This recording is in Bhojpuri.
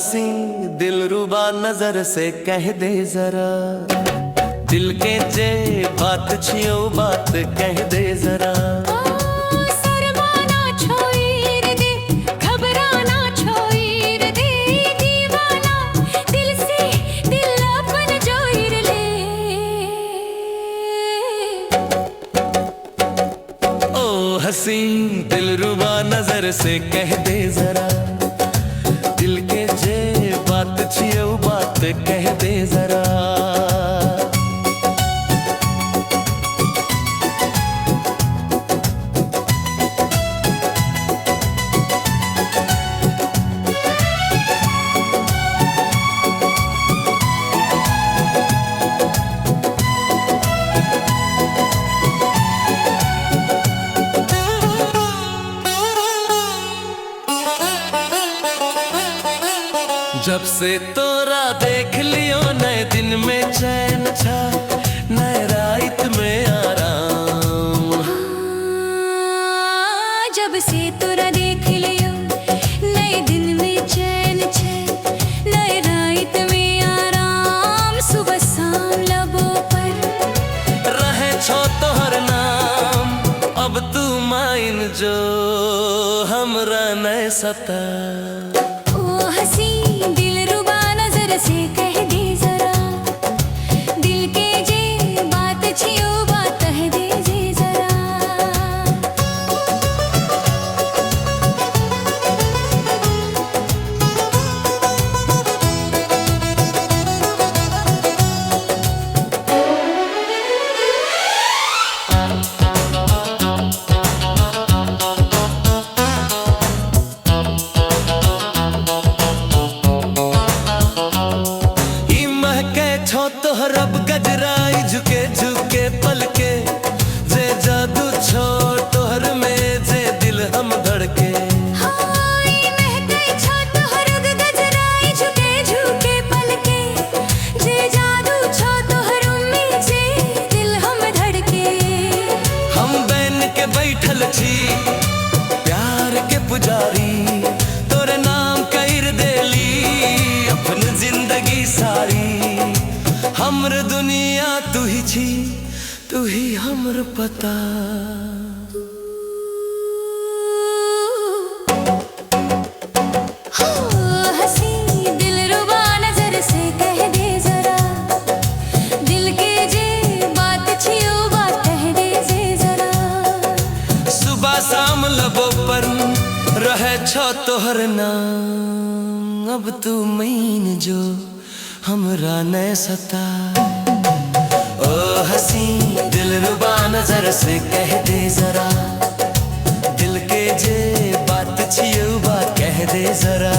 हंसी दिलरुबा नजर से कह दे जरा, दिल के जे बात छियो बात कह दे जरा। हंसी दिलरुबा नजर से कह दे जरा, दिल के जे बात छियो बात कह दे जरा। जब से तोरा देख लियो नए दिन में चैन छा, नए रात में आराम। जब से तोरा देख लियो नए दिन में चैन छा, नए रात में आराम। सुबह शाम लबों पर रहे छो तोहर नाम, अब तू माइन जो हमरा नए सता। ओ हंसी दिलरुबा नजर से कह दे जरा, दिल के जे बात छियो बात कह दे जे जरा। तोहर अब गजराई झुके झुके पलके, जे जादू छो तोहर में जे दिल हम धड़के। हम बैन के बैठल छी प्यार के पुजारी, तोरे नाम कर देली अपन जिंदगी सारी। हमर दुनिया तू ही छी, तू ही हमर पता। हंसी दिलरुबा नजर से कह दे जरा, दिल के जे बात छियो बात कह दे जे जरा। सुबह शाम लबों पर रहे छो तोहर नाम, अब तू मीन जो हमरा ने सता। ओ हंसी दिलरुबा नजर से कह दे जरा, दिल के जे बात छियो बात कह दे जरा।